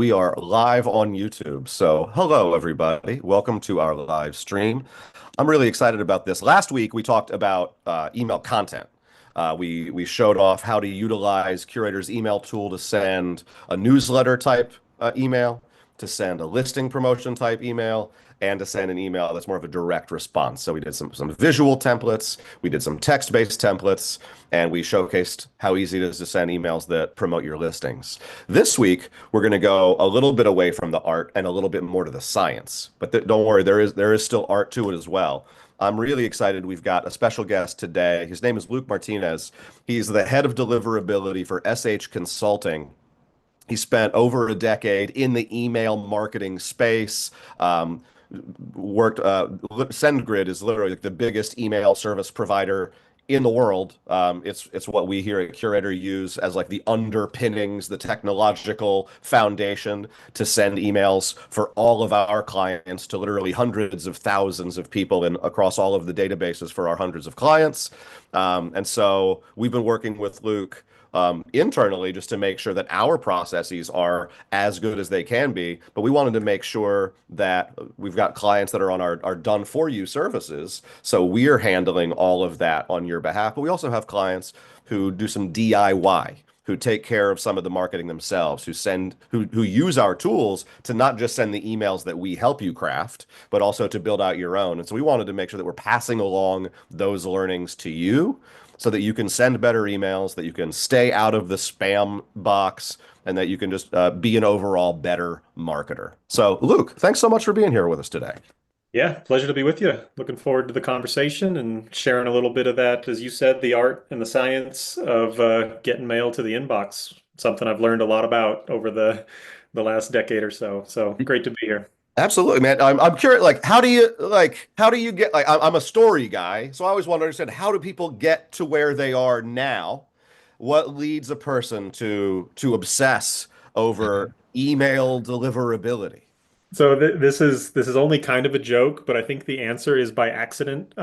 We are live on YouTube. So, hello, everybody. Welcome to our live stream. I'm really excited about this. Last week, we talked about email content. We showed off how to utilize Curaytor's email tool to send a newsletter type email, to send a listing promotion type email, and to send an email that's more of a direct response. So we did some visual templates, we did some text-based templates, and we showcased how easy it is to send emails that promote your listings. This week, we're going to go a little bit away from the art and a little bit more to the science. But don't worry, there is still art to it as well. I'm really excited. We've got a special guest today. His name is Luke Martinez. He's the head of deliverability for SH Consulting. He spent over a decade in the email marketing space. Worked SendGrid is literally like the biggest email service provider in the world. It's what we here at Curaytor use as like the underpinnings, the technological foundation to send emails for all of our clients to literally hundreds of thousands of people and across all of the databases for our hundreds of clients. And so we've been working with Luke internally just to make sure that our processes are as good as they can be. But we wanted to make sure that we've got clients that are on our done for you services. So we're handling all of that on your behalf. But we also have clients who do some DIY, who take care of some of the marketing themselves, who use our tools to not just send the emails that we help you craft, but also to build out your own. And so we wanted to make sure that we're passing along those learnings to you so that you can send better emails, that you can stay out of the spam box, and that you can just be an overall better marketer. So, Luke, thanks so much for being here with us today. Yeah, pleasure to be with you. Looking forward to the conversation and sharing a little bit of that, as you said, the art and the science of getting mail to the inbox. Something I've learned a lot about over the last decade or so. So great to be here. Absolutely, man. I'm curious, how do you get I'm a story guy, so I always want to understand how do people get to where they are now? What leads a person to obsess over email deliverability? So this is only kind of a joke, but I think the answer is by accident.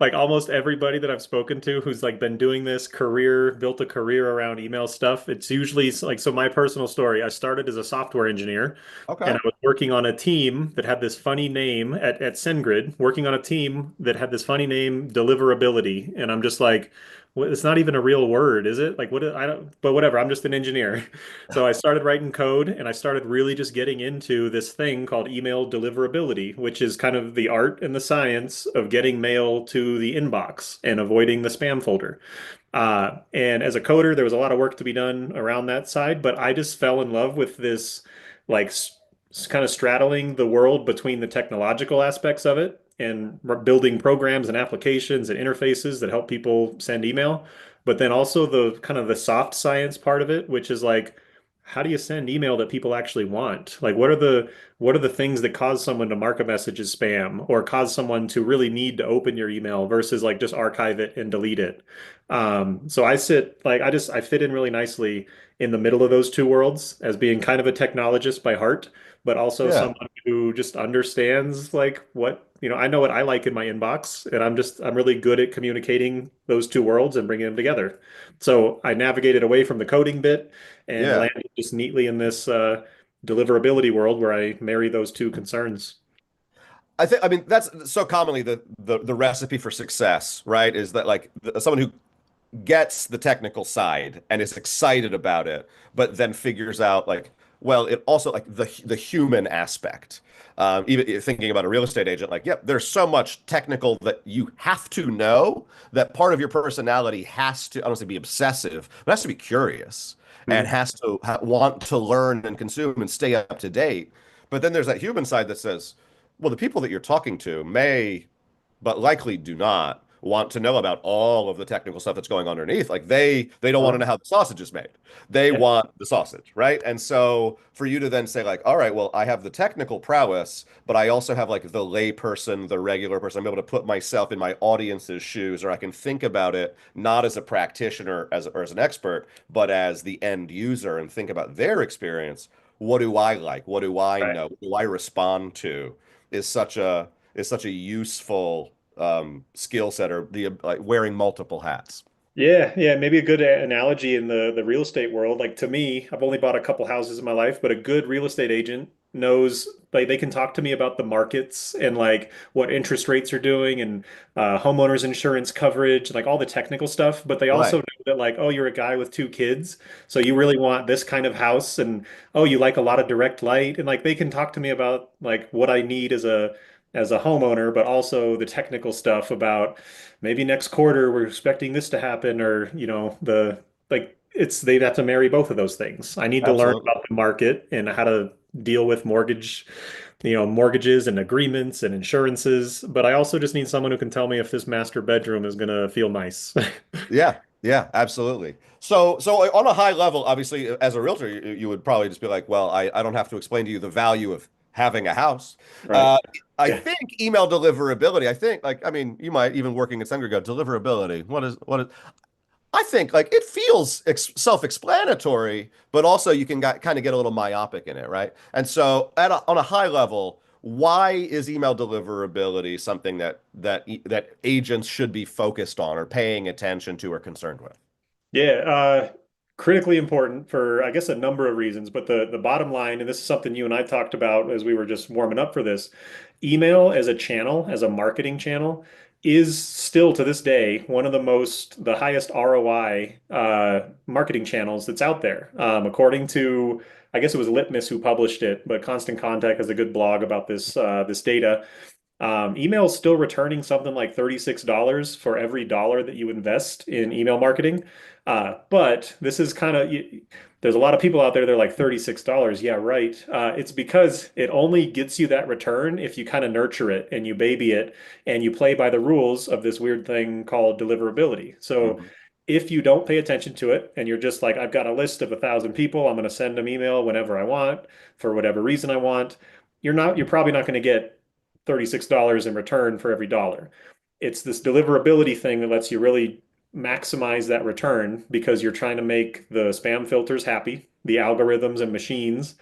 Like almost everybody that I've spoken to who's like been doing this career, built a career around email stuff, it's usually like so my personal story, I started as a software engineer and Okay. I was working on a team that had this funny name at SendGrid, working on a team that had this funny name, Deliverability. And I'm just like, it's not even a real word, is it? Like what I don't, but whatever, I'm just an engineer. So I started writing code and I started really just getting into this thing called email deliverability, which is kind of the art and the science of getting mail to the inbox and avoiding the spam folder. And as a coder, there was a lot of work to be done around that side, but I just fell in love with this, like, kind of straddling the world between the technological aspects of it and building programs and applications and interfaces that help people send email, but then also the kind of the soft science part of it, which is like, how do you send email that people actually want? Like, what are the things that cause someone to mark a message as spam or cause someone to really need to open your email versus like just archive it and delete it? So I sit like I fit in really nicely in the middle of those two worlds as being kind of a technologist by heart, but also Yeah. someone who just understands like what, I know what I like in my inbox, and I'm really good at communicating those two worlds and bringing them together. So I navigated away from the coding bit and Yeah. landed just neatly in this deliverability world where I marry those two concerns. I mean that's so commonly the recipe for success, right? Is that like someone who gets the technical side and is excited about it, but then figures out like, well, it also like the human aspect. Even thinking about a real estate agent, like, yep, there's so much technical that you have to know that part of your personality has to, I don't want to say be obsessive, but has to be curious and Mhm. has to want to learn and consume and stay up to date. But then there's that human side that says, well, the people that you're talking to may but likely do not want to know about all of the technical stuff that's going on underneath. Like they don't want to Uh, know how the sausage is made. They yeah. want the sausage, right? And so for you to then say like, all right, well, I have the technical prowess, but I also have like the lay person, the regular person. I'm able to put myself in my audience's shoes, or I can think about it not as a practitioner or as an expert, but as the end user and think about their experience. What do I like? What do I Right. know? What do I respond to? Is such a useful skill set or the like wearing multiple hats. Yeah, yeah, maybe a good analogy in the real estate world. Like to me, I've only bought a couple houses in my life, but a good real estate agent knows like they can talk to me about the markets and like what interest rates are doing and homeowners insurance coverage, like all the technical stuff. But they also Right. know that like, oh, you're a guy with two kids, so you really want this kind of house, and oh, you like a lot of direct light, and like they can talk to me about like what I need as a homeowner, but also the technical stuff about maybe next quarter we're expecting this to happen, or the like it's they'd have to marry both of those things. I need to learn Absolutely. about the market and how to deal with mortgages and agreements and insurances, but I also just need someone who can tell me if this master bedroom is gonna feel nice. Yeah, yeah, absolutely. So on a high level, obviously, as a realtor, you would probably just be like, well, I don't have to explain to you the value of having a house. Right. Uh, I Yeah. think email deliverability, I think, like, I mean, you might even working at Sender go, deliverability. What is, I think like it feels self-explanatory, but also you can kind of get a little myopic in it, right? And so on a high level, why is email deliverability something that agents should be focused on or paying attention to or concerned with? Yeah, critically important for, I guess, a number of reasons. But the bottom line, and this is something you and I talked about as we were just warming up for this, email as a channel, as a marketing channel, is still to this day one of the highest ROI marketing channels that's out there. According to, I guess it was Litmus who published it, but Constant Contact has a good blog about this data. Email is still returning something like $36 for every dollar that you invest in email marketing. But this is there's a lot of people out there, they're like $36. Yeah, right. It's because it only gets you that return if you kind of nurture it and you baby it and you play by the rules of this weird thing called deliverability. So Mhm. if you don't pay attention to it and you're just like, I've got a list of 1,000 people, I'm going to send them email whenever I want for whatever reason I want, you're probably not going to get $36 in return for every dollar. It's this deliverability thing that lets you really maximize that return because you're trying to make the spam filters happy, the algorithms and machines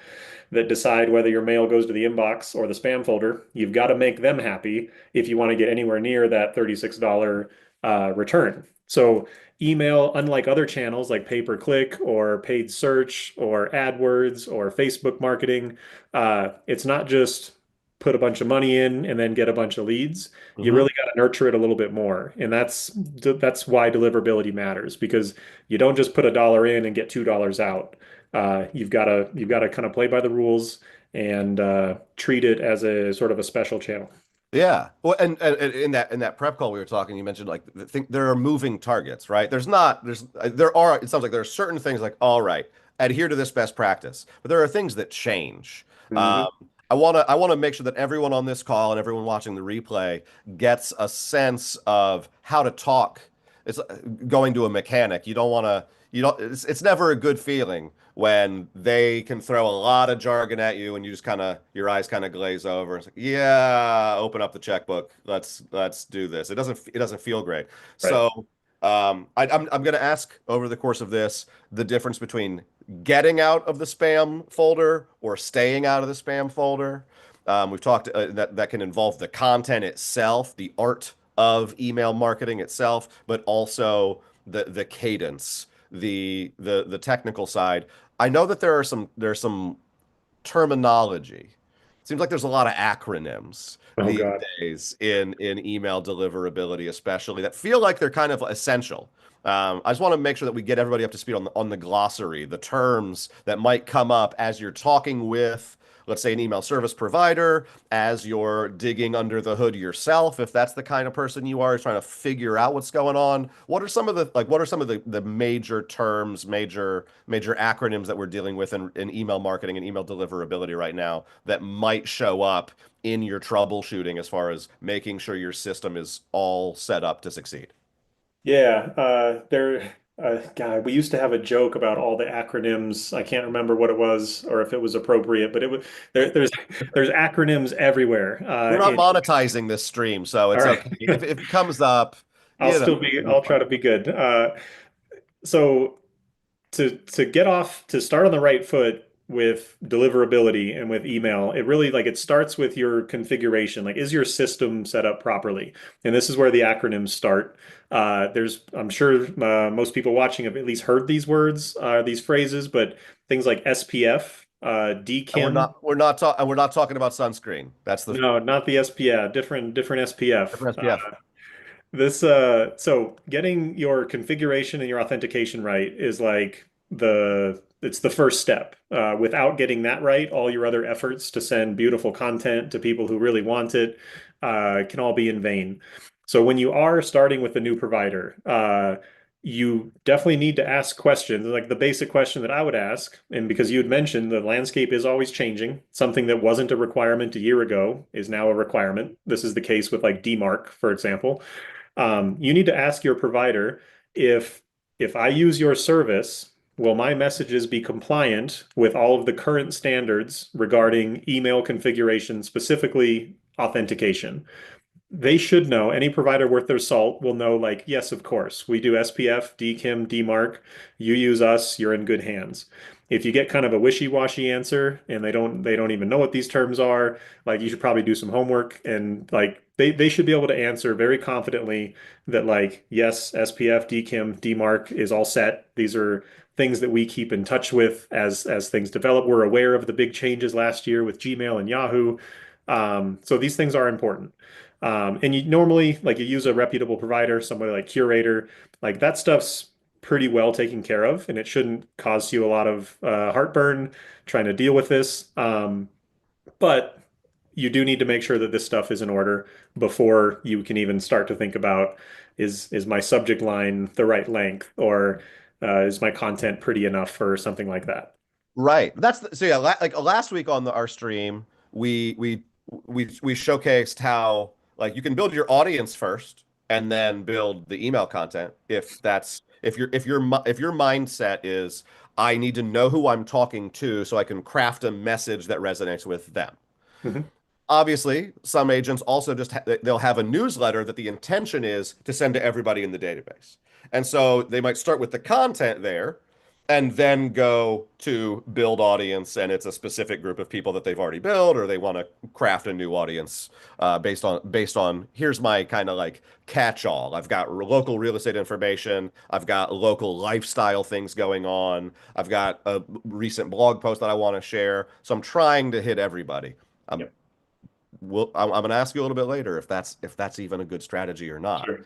that decide whether your mail goes to the inbox or the spam folder. You've got to make them happy if you want to get anywhere near that $36 return. So, email, unlike other channels like pay per click or paid search or AdWords or Facebook marketing, it's not just put a bunch of money in and then get a bunch of leads. You Mhm. really got to nurture it a little bit more. And that's why deliverability matters because you don't just put a dollar in and get $2 out. You've got to kind of play by the rules and treat it as a sort of a special channel. Yeah. Well, and in that prep call we were talking, you mentioned like think there are moving targets, right? There are it sounds like there are certain things like all right, adhere to this best practice, but there are things that change. Um, Mhm. I want to make sure that everyone on this call and everyone watching the replay gets a sense of how to talk. It's going to a mechanic. You don't it's never a good feeling when they can throw a lot of jargon at you and you just kind of your eyes kind of glaze over. It's like, yeah, open up the checkbook. Let's do this. It doesn't feel great. Right. So I'm going to ask over the course of this the difference between getting out of the spam folder or staying out of the spam folder. We've talked that can involve the content itself, the art of email marketing itself, but also the cadence, the technical side. I know that there's some terminology. It seems like there's a lot of acronyms Oh these God. days in email deliverability, especially that feel like they're kind of essential. I just want to make sure that we get everybody up to speed on the glossary, the terms that might come up as you're talking with, let's say, an email service provider, as you're digging under the hood yourself, if that's the kind of person you are, trying to figure out what's going on. What are some of the major terms, major acronyms that we're dealing with in email marketing and email deliverability right now that might show up in your troubleshooting as far as making sure your system is all set up to succeed? Yeah. God, we used to have a joke about all the acronyms. I can't remember what it was or if it was appropriate, but it was there's acronyms everywhere. We're not monetizing this stream, so All it's right. okay. If it comes up, it'll be I'll try fine. to be good. So to start on the right foot, with deliverability and with email, it really like it starts with your configuration. Like, is your system set up properly? And this is where the acronyms start. I'm sure most people watching have at least heard these words, these phrases, but things like SPF, And we're DKIM. not we're not talking we're not talking about sunscreen. That's the No, not the SPF, different SPF. different SPF. So getting your configuration and your authentication right is like it's the first step. Without getting that right, all your other efforts to send beautiful content to people who really want it can all be in vain. So when you are starting with a new provider, you definitely need to ask questions, like the basic question that I would ask. And because you had mentioned the landscape is always changing, something that wasn't a requirement a year ago is now a requirement. This is the case with like DMARC, for example. You need to ask your provider if I use your service, will my messages be compliant with all of the current standards regarding email configuration, specifically authentication? They should know. Any provider worth their salt will know, like, yes, of course, we do SPF, DKIM, DMARC. You use us, you're in good hands. If you get kind of a wishy-washy answer and they don't even know what these terms are, like you should probably do some homework and like they should be able to answer very confidently that like, yes, SPF, DKIM, DMARC is all set. These are things that we keep in touch with as things develop. We're aware of the big changes last year with Gmail and Yahoo. So these things are important. And you normally like you use a reputable provider, somebody like Curaytor, like that stuff's pretty well taken care of, and it shouldn't cause you a lot of heartburn trying to deal with this. But you do need to make sure that this stuff is in order before you can even start to think about is my subject line the right length or is my content pretty enough or something like that. Right. So yeah, like last week on our stream, we showcased how like you can build your audience first and then build the email content if your mindset is I need to know who I'm talking to so I can craft a message that resonates with them. Mhm. Obviously, some agents also they'll have a newsletter that the intention is to send to everybody in the database. And so they might start with the content there and then go to build audience and it's a specific group of people that they've already built or they want to craft a new audience based on here's my kind of like catch-all. I've got local real estate information, I've got local lifestyle things going on, I've got a recent blog post that I want to share. So I'm trying to hit everybody. I'm Yep. I'm going to ask you a little bit later if that's even a good strategy or not. Sure.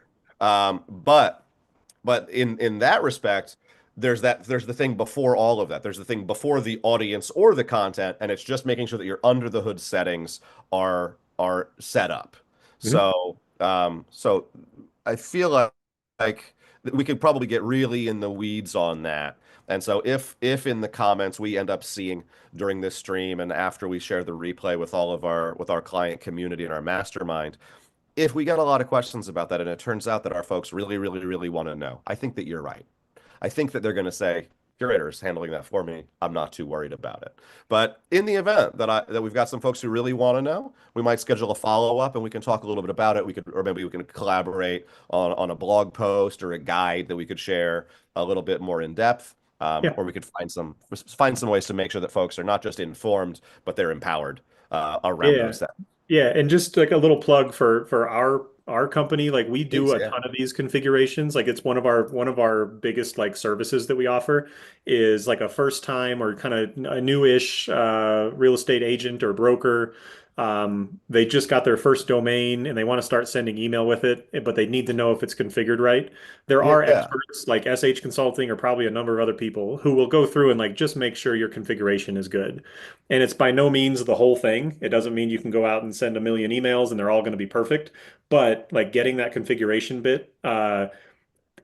But in that respect, there's the thing before all of that. There's the thing before the audience or the content, and it's just making sure that your under the hood settings are set up. Mhm. So I feel like we could probably get really in the weeds on that. And so if in the comments we end up seeing during this stream and after we share the replay with all of our client community and our mastermind, if we get a lot of questions about that and it turns out that our folks really, really, really want to know, I think that you're right. I think that they're going to say, Curator's handling that for me. I'm not too worried about it. But in the event that we've got some folks who really want to know, we might schedule a follow-up and we can talk a little bit about it. Or maybe we can collaborate on a blog post or a guide that we could share a little bit more in depth. Yeah. Or we could find some ways to make sure that folks are not just informed, but they're empowered around Yeah. those steps. Yeah, and just like a little plug for our company, like we do Please, a yeah. ton of these configurations. Like it's one of our biggest like services that we offer is like a first time or kind of a newish real estate agent or broker. They just got their first domain and they want to start sending email with it, but they need to know if it's configured right. There are Yeah. experts like SH Consulting or probably a number of other people who will go through and like just make sure your configuration is good. And it's by no means the whole thing. It doesn't mean you can go out and send a million emails and they're all going to be perfect. But like getting that configuration bit,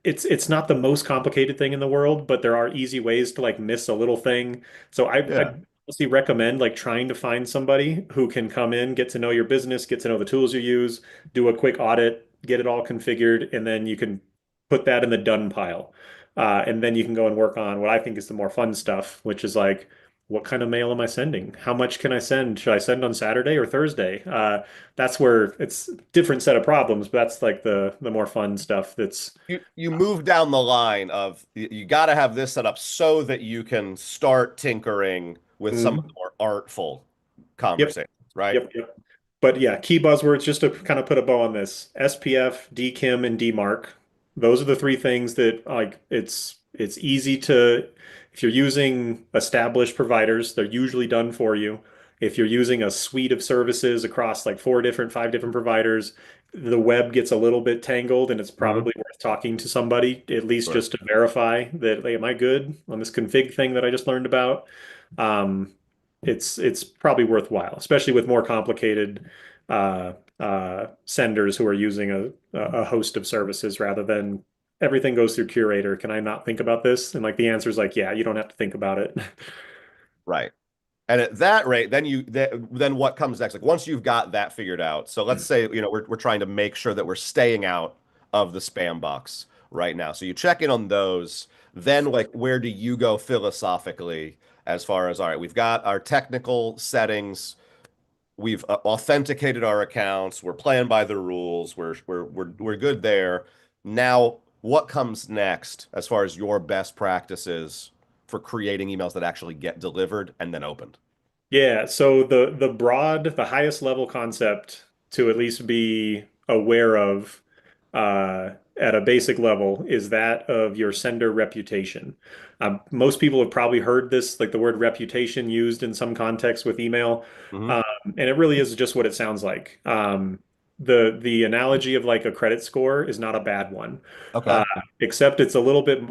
it's not the most complicated thing in the world, but there are easy ways to like miss a little thing. So I Yeah. honestly recommend like trying to find somebody who can come in, get to know your business, get to know the tools you use, do a quick audit, get it all configured, and then you can put that in the done pile. And then you can go and work on what I think is the more fun stuff, which is like, what kind of mail am I sending? How much can I send? Should I send on Saturday or Thursday? That's where it's a different set of problems, but that's like the more fun stuff that's You move down the line of you got to have this set up so that you can start tinkering with some of Mhm. the more artful Yep. conversations, right? Yep. But yeah, key buzzwords just to kind of put a bow on this. SPF, DKIM, and DMARC. Those are the three things that like it's easy to if you're using established providers, they're usually done for you. If you're using a suite of services across like five different providers, the web gets a little bit tangled and it's Hmm. probably worth talking to somebody, at least Sure. just to verify that, hey, am I good on this config thing that I just learned about? Um, it's probably worthwhile, especially with more complicated senders who are using a host of services rather than everything goes through Curaytor. Can I not think about this? And like the answer is like, yeah, you don't have to think about it. Right. And at that rate, then what comes next? Like once you've got that figured out. So let's say, we're trying to make sure that we're staying out of the spam box right now. So you check in on those. Then like where do you go philosophically as far as all right, we've got our technical settings, we've authenticated our accounts, we're playing by the rules, we're good there. Now, what comes next as far as your best practices for creating emails that actually get delivered and then opened? Yeah, so the highest level concept to at least be aware of at a basic level is that of your sender reputation. Most people have probably heard this, like the word reputation used in some context with email, Hmm. um, and it really is just what it sounds like. The analogy of like a credit score is not a bad one, uh, Okay. except it's a little bit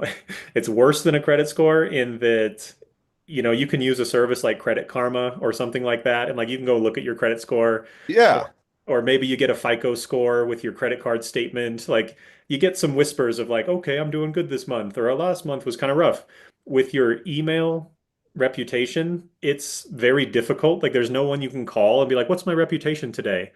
it's worse than a credit score in that you can use a service like Credit Karma or something like that, and like you can go look at your credit score, or Yeah. or maybe you get a FICO score with your credit card statement. Like you get some whispers of like, okay, I'm doing good this month, or last month was kind of rough. With your email reputation, it's very difficult. Like there's no one you can call and be like, what's my reputation today?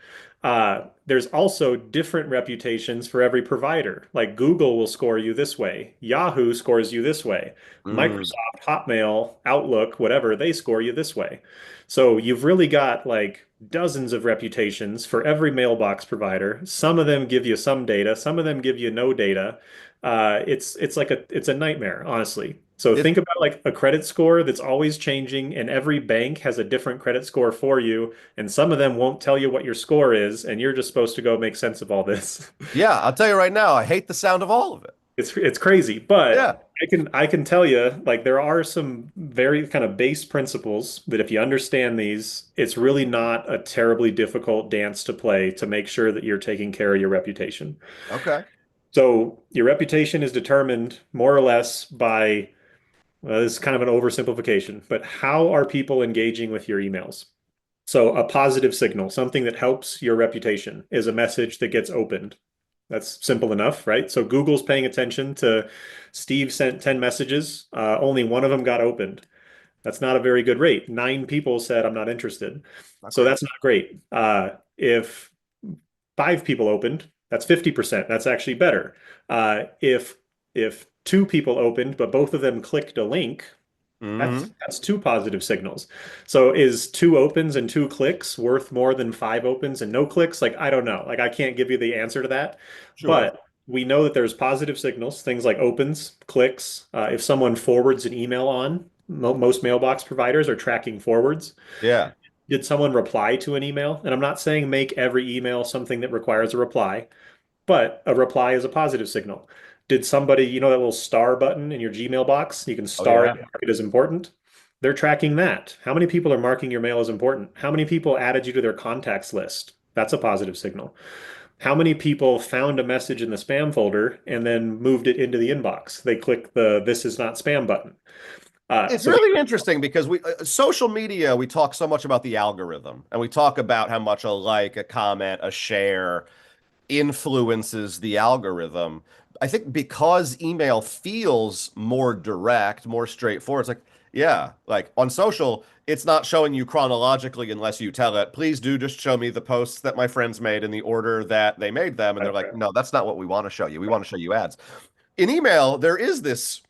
There's also different reputations for every provider. Like Google will score you this way, Yahoo scores you this way. Mm. Microsoft, Hotmail, Outlook, whatever, they score you this way. So you've really got like dozens of reputations for every mailbox provider. Some of them give you some data, some of them give you no data. It's a nightmare, honestly. So It, think about like a credit score that's always changing, and every bank has a different credit score for you, and some of them won't tell you what your score is, and you're just supposed to go make sense of all this. yeah, I'll tell you right now, I hate the sound of all of it. It's crazy, but Yeah. I can tell you like there are some very kind of base principles that if you understand these, it's really not a terribly difficult dance to play to make sure that you're taking care of your reputation. Okay. So your reputation is determined more or less by, well, this is kind of an oversimplification, but how are people engaging with your emails? So a positive signal, something that helps your reputation, is a message that gets opened. That's simple enough, right? So Google's paying attention to Steve sent 10 messages. Only one of them got opened. That's not a very good rate. Nine people said, I'm not interested. Not So great. that's not great. If five people opened, that's 50%. That's actually better. If two people opened, but both of them clicked a link, that's Hmm. that's two positive signals. So is two opens and two clicks worth more than five opens and no clicks? Like, I don't know. Like, I can't give you the answer to that. Sure. But we know that there's positive signals, things like opens, clicks. If someone forwards an email on, most mailbox providers are tracking forwards. Yeah. Did someone reply to an email? And I'm not saying make every email something that requires a reply, but a reply is a positive signal. Did somebody, that little star button in your Gmail box? You can Oh, star it yeah. and mark it as important. They're tracking that. How many people are marking your mail as important? How many people added you to their contacts list? That's a positive signal. How many people found a message in the spam folder and then moved it into the inbox? They click the "This is not spam" button. It's So really interesting because we social media, we talk so much about the algorithm and we talk about how much a like, a comment, a share influences the algorithm. I think because email feels more direct, more straightforward, it's like, yeah, like on social, it's not showing you chronologically unless you tell it, please do just show me the posts that my friends made in the order that they made them. And they're like, no, that's not what we want to show you. We want to show you ads. In email, there is this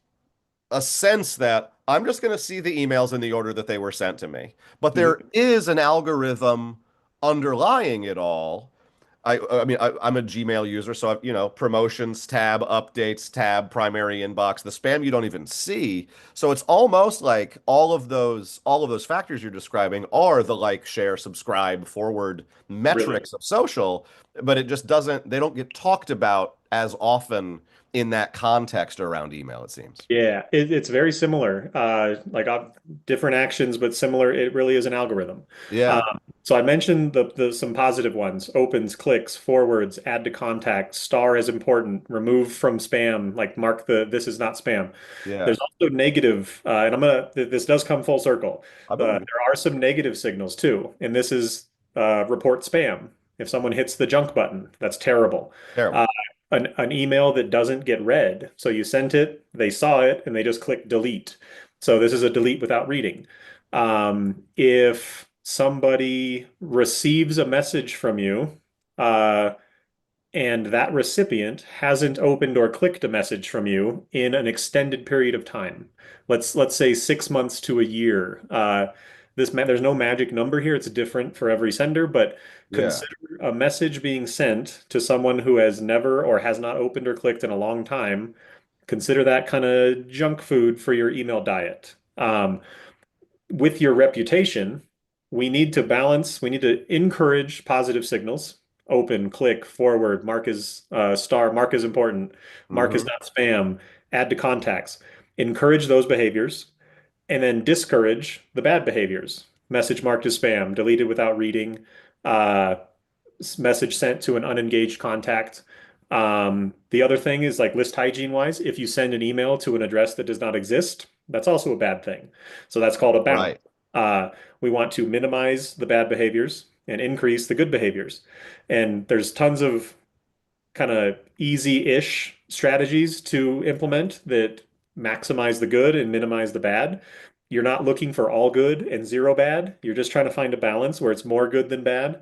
a sense that I'm just going to see the emails in the order that they were sent to me. But there Mhm. is an algorithm underlying it all. I mean, I'm a Gmail user, so promotions tab, updates tab, primary inbox, the spam you don't even see. So it's almost like all of those factors you're describing are the like, share, subscribe, forward Really. metrics of social, but it just doesn't, they don't get talked about as often in that context around email, it seems. Yeah, it's very similar. Different actions, but similar. It really is an algorithm. Um, Yeah, so I mentioned the some positive ones: opens, clicks, forwards, add to contact, star as important, remove from spam, like mark the this is not spam. yeah, There's also negative, and this does come full circle. I There believe you. are some negative signals too, and this is report spam. If someone hits the junk button, that's terrible. Terrible. Uh, an email that doesn't get read. So you sent it, they saw it, and they just click delete. So this is a delete without reading. If somebody receives a message from you, uh, and that recipient hasn't opened or clicked a message from you in an extended period of time. Let's say 6 months to a year. There's no magic number here. It's different for every sender, but Yeah, consider a message being sent to someone who has never or has not opened or clicked in a long time. Consider that kind of junk food for your email diet. With your reputation, we need to balance, we need to encourage positive signals. Open, click, forward, mark as star, mark as important, mark as hmm, not spam, add to contacts. Encourage those behaviors and then discourage the bad behaviors. Message marked as spam, deleted without reading, uh, message sent to an unengaged contact. The other thing is like list hygiene wise, if you send an email to an address that does not exist, that's also a bad thing. So that's called a balance. right. Uh, we want to minimize the bad behaviors and increase the good behaviors. And there's tons of kind of easy-ish strategies to implement that maximize the good and minimize the bad. You're not looking for all good and zero bad. You're just trying to find a balance where it's more good than bad.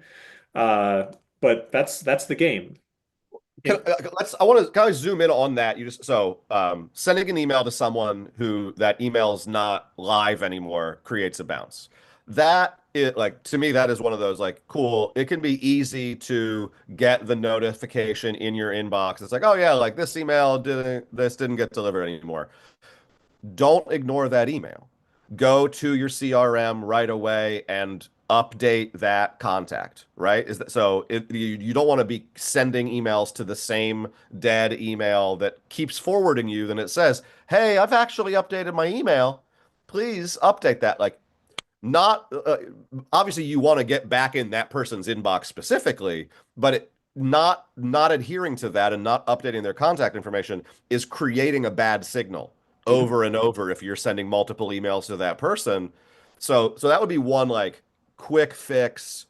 Uh, but that's the game. In, I want to kind of zoom in on that. Sending an email to someone who that email's not live anymore creates a bounce. To me, that is one of those like cool. It can be easy to get the notification in your inbox. It's like, oh yeah, like this didn't get delivered anymore. Don't ignore that email. Go to your CRM right away and update that contact, right? You don't want to be sending emails to the same dead email that keeps forwarding you, then it says, "Hey, I've actually updated my email. Please update that." Like not obviously you want to get back in that person's inbox specifically, but not adhering to that and not updating their contact information is creating a bad signal Mhm. over and over if you're sending multiple emails to that person. So that would be one like quick fix,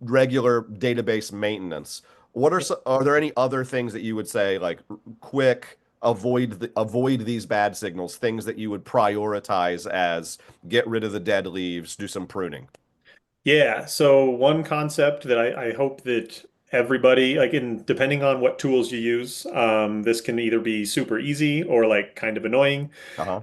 regular database maintenance. Are there any other things that you would say like quick avoid these bad signals, things that you would prioritize as get rid of the dead leaves, do some pruning? Yeah, so one concept that I hope that everybody, like in depending on what tools you use, this can either be super easy or like kind of annoying. Uh-huh.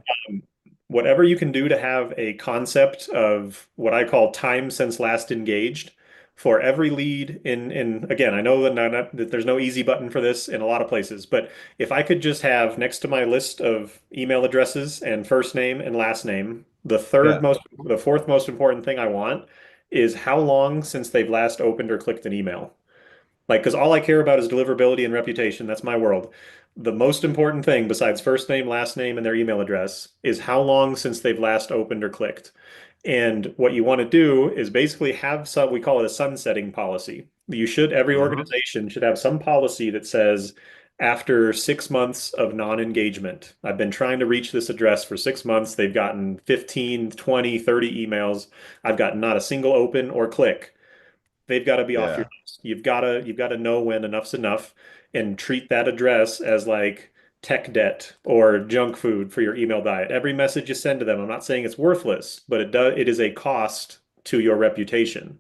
Whatever you can do to have a concept of what I call time since last engaged for every lead in again, I know that there's no easy button for this in a lot of places, but if I could just have next to my list of email addresses and first name and last name, Yeah. the fourth most important thing I want is how long since they've last opened or clicked an email. Like, because all I care about is deliverability and reputation. That's my world. The most important thing, besides first name, last name, and their email address, is how long since they've last opened or clicked. And what you want to do is basically have some, we call it a sunsetting policy. Every Hmm. organization should have some policy that says, after 6 months of non-engagement, I've been trying to reach this address for 6 months. They've gotten 15, 20, 30 emails. I've gotten not a single open or click. They've got to be off your Yeah. list. You've got to know when enough's enough and treat that address as like tech debt or junk food for your email diet. Every message you send to them, I'm not saying it's worthless, but it is a cost to your reputation.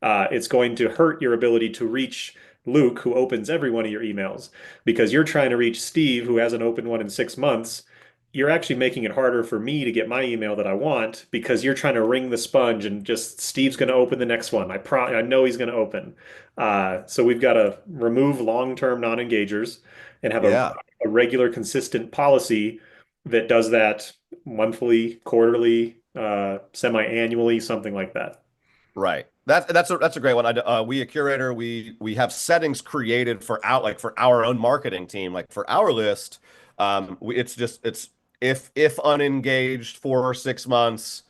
It's going to hurt your ability to reach Luke, who opens every one of your emails, because you're trying to reach Steve, who hasn't opened one in 6 months. you're actually making it harder for me to get my email that I want because you're trying to wring the sponge and just Steve's going to open the next one. I know he's going to open. So we've got to remove long-term non-engagers and have Yeah. a regular, consistent policy that does that monthly, quarterly, semi-annually, something like that. Right. That's a great one. We at Curator, we have settings created for for our own marketing team, like for our list. It's if unengaged for 6 months,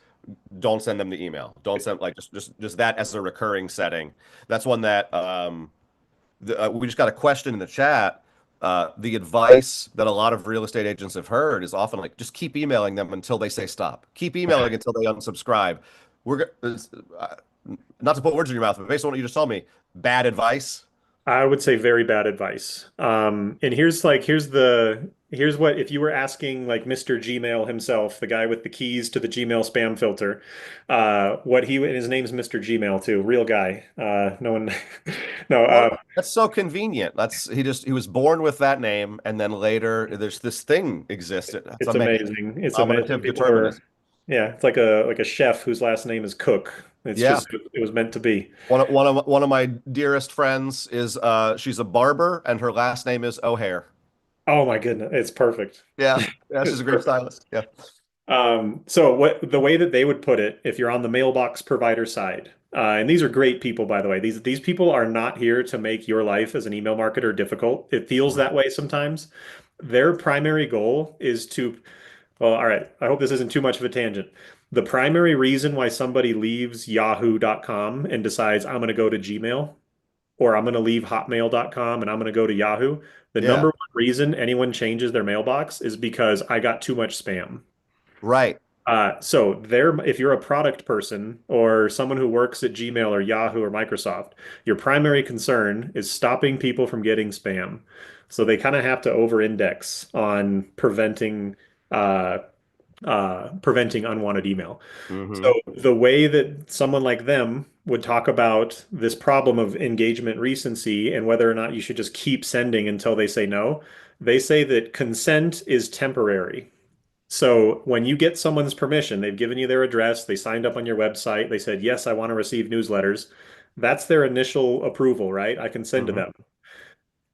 don't send them the email. Don't send like just that as a recurring setting. That's one that we just got a question in the chat. The advice that a lot of real estate agents have heard is often like just keep emailing them until they say stop. Keep emailing until they unsubscribe. Uh, not to put words in your mouth, but based on what you just told me, bad advice. I would say very bad advice. And here's what if you were asking like Mr. Gmail himself, the guy with the keys to the Gmail spam filter, what he and his name's Mr. Gmail too, real guy. No one, no. Well, that's so convenient. He was born with that name, and then later there's this thing existed. That's It's amazing. amazing. It's amazing. Some Nominative people are, determinism. yeah, it's like a chef whose last name is Cook. It's Yeah. just it was meant to be. One of my dearest friends is she's a barber and her last name is O'Hare. Oh my goodness, it's perfect. Yeah. Yeah, she's It's a great perfect. stylist. Yeah. So what the way that they would put it, if you're on the mailbox provider side, and these are great people, by the way. These people are not here to make your life as an email marketer difficult. It feels Mhm. that way sometimes. Their primary goal is to, well, all right, I hope this isn't too much of a tangent. The primary reason why somebody leaves yahoo.com and decides I'm going to go to Gmail or I'm going to leave hotmail.com and I'm going to go to Yahoo, the number Yeah. one reason anyone changes their mailbox is because I got too much spam. Right. So there, if you're a product person or someone who works at Gmail or Yahoo or Microsoft, your primary concern is stopping people from getting spam. So they kind of have to over-index on uh, preventing unwanted email. So Hmm. the way that someone like them would talk about this problem of engagement recency and whether or not you should just keep sending until they say no, they say that consent is temporary. So when you get someone's permission, they've given you their address, they signed up on your website, they said, yes, I want to receive newsletters. That's their initial approval, right? I can send to Hmm. them.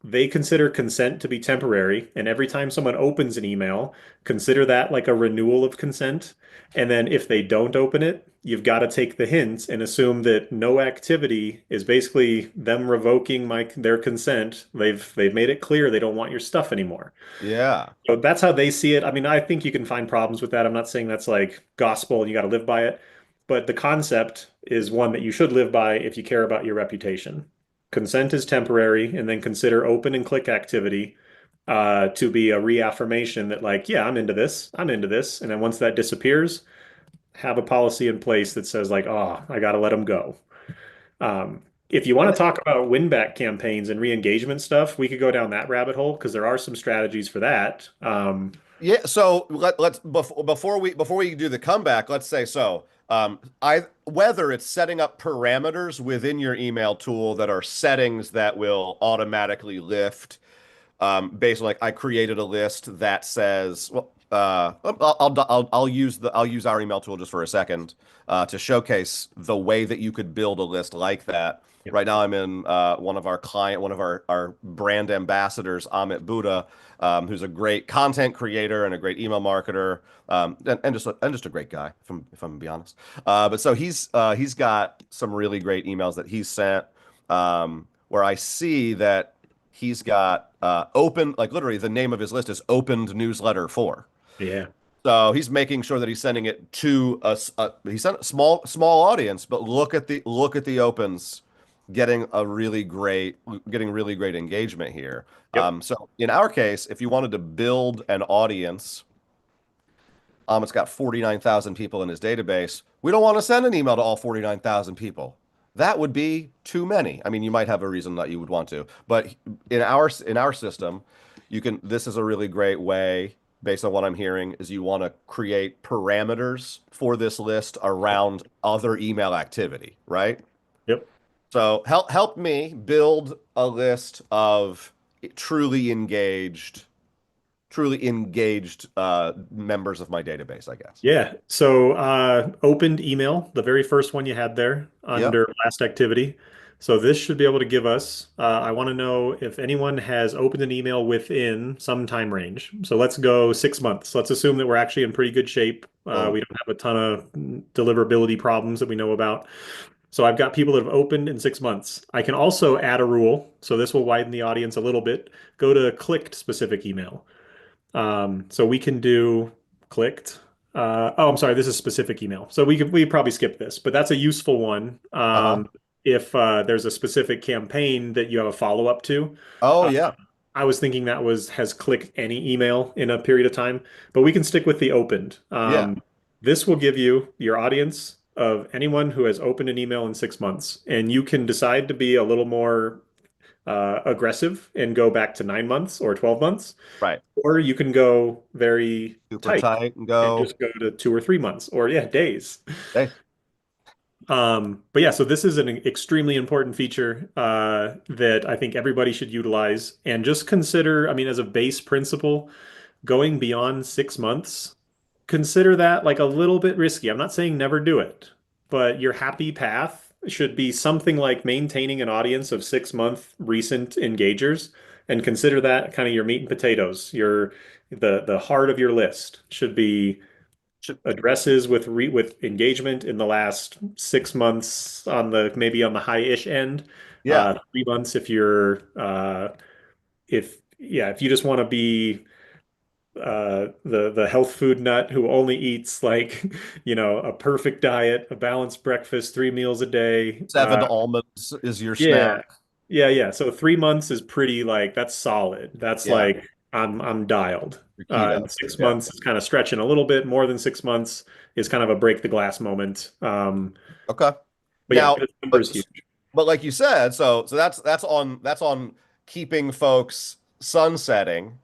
They consider consent to be temporary. And every time someone opens an email, consider that like a renewal of consent. And then if they don't open it, you've got to take the hint and assume that no activity is basically them revoking their consent. They've made it clear they don't want your stuff anymore. Yeah. So that's how they see it. I mean, I think you can find problems with that. I'm not saying that's like gospel and you got to live by it, but the concept is one that you should live by if you care about your reputation. Consent is temporary, and then consider open and click activity to be a reaffirmation that, like, yeah, I'm into this, I'm into this. And then once that disappears, have a policy in place that says, like, oh, I got to let them go. If you want to talk about win back campaigns and re-engagement stuff, we could go down that rabbit hole because there are some strategies for that. Yeah, so let's before we do the comeback, let's say so. I whether it's setting up parameters within your email tool that are settings that will automatically lift based on like I created a list that says well I'll use our email tool just for a second to showcase the way that you could build a list like that. Yep. Right now I'm in one of our brand ambassadors, Amit Buddha, who's a great content creator and a great email marketer, and just a great guy, if I'm gonna be honest. But so he's got some really great emails that he's sent, where I see that he's got open, like literally the name of his list is opened newsletter for. Yeah. So he's making sure that he's sending it to he sent a small audience, but look at the opens, getting really great engagement here. Yep. So in our case, if you wanted to build an audience, it's got 49,000 people in his database. We don't want to send an email to all 49,000 people. That would be too many. I mean, you might have a reason that you would want to, but in our system, you can. This is a really great way, based on what I'm hearing, is you want to create parameters for this list around other email activity, right? Yep. So help me build a list of truly engaged truly engaged members of my database, I guess. Yeah. So opened email, the very first one you had there Yep. under last activity. So this should be able to give us, I want to know if anyone has opened an email within some time range. So let's go 6 months. Let's assume that we're actually in pretty good shape. Boom. We don't have a ton of deliverability problems that we know about. So I've got people that have opened in 6 months. I can also add a rule. So this will widen the audience a little bit. Go to clicked specific email. So we can do clicked. Oh, I'm sorry, this is specific email. So we probably skip this, but that's a useful one. Uh-huh. If there's a specific campaign that you have a follow-up to. Oh Uh, yeah. I was thinking that was has clicked any email in a period of time, but we can stick with the opened. Yeah. This will give you your audience of anyone who has opened an email in 6 months, and you can decide to be a little more aggressive and go back to 9 months or 12 months. Right. Or you can go very Super tight tight and and go. just go to 2 or 3 months or yeah, days. Hey. But yeah, so this is an extremely important feature that I think everybody should utilize and just consider, I mean, as a base principle, going beyond 6 months, consider that like a little bit risky. I'm not saying never do it, but your happy path should be something like maintaining an audience of 6 month recent engagers and consider that kind of your meat and potatoes. The heart of your list should be Should, addresses with engagement in the last 6 months on the maybe on the high-ish end. yeah. 3 months if you're if you just want to be the health food nut who only eats like a perfect diet, a balanced breakfast, 3 meals a day. 7 almonds is your snack. Yeah, yeah. So 3 months is pretty like that's solid. That's Yeah. like I'm dialed. Your And keto. six Yeah. months is kind of stretching a little bit. More than 6 months is kind of a break the glass moment. Okay. But yeah, Now, this number but is huge. but like you said, so that's on keeping folks sunsetting.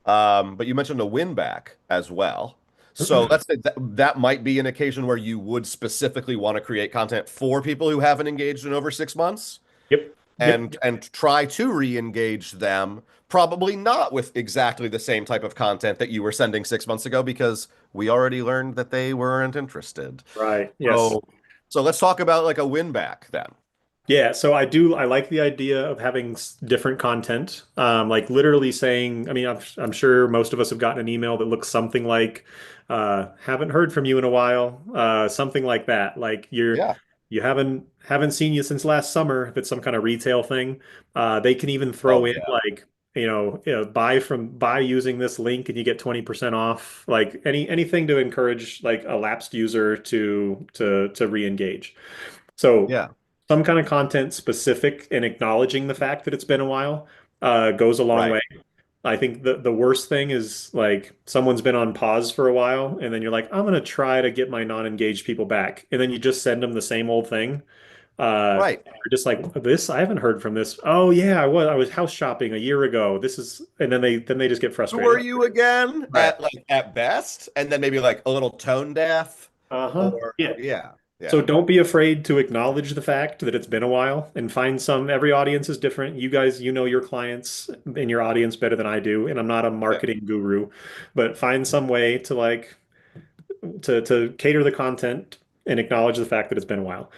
But you mentioned a win back as well. So let's say that might be an occasion where you would specifically want to create content for people who haven't engaged in over 6 months Yep, yep. and try to re-engage them, probably not with exactly the same type of content that you were sending 6 months ago because we already learned that they weren't interested. Right. Yes. So so let's talk about like a win back then. Yeah, so I like the idea of having different content. Like literally saying, I mean, I'm sure most of us have gotten an email that looks something like, haven't heard from you in a while, something like that. Like Yeah. you haven't seen you since last summer. If it's some kind of retail thing, they can even throw Oh in yeah. like, buy using this link and you get 20% off. Like anything to encourage like a lapsed user to re-engage. So Yeah. some kind of content specific and acknowledging the fact that it's been a while goes a long Right. way. I think the worst thing is like someone's been on pause for a while, and then you're like, I'm gonna try to get my non-engaged people back, and then you just send them the same old thing. Right. You're just like this. I haven't heard from this. Oh yeah, I was house shopping a year ago. This is, and then they just get Who are frustrated. you again Right. at best? And then maybe like a little tone deaf Uh-huh. or Yeah. yeah. So Yeah. don't be afraid to acknowledge the fact that it's been a while and find every audience is different. You guys, you know your clients and your audience better than I do, and I'm not a Yeah. marketing guru, but find some way to like to cater the content and acknowledge the fact that it's been a while.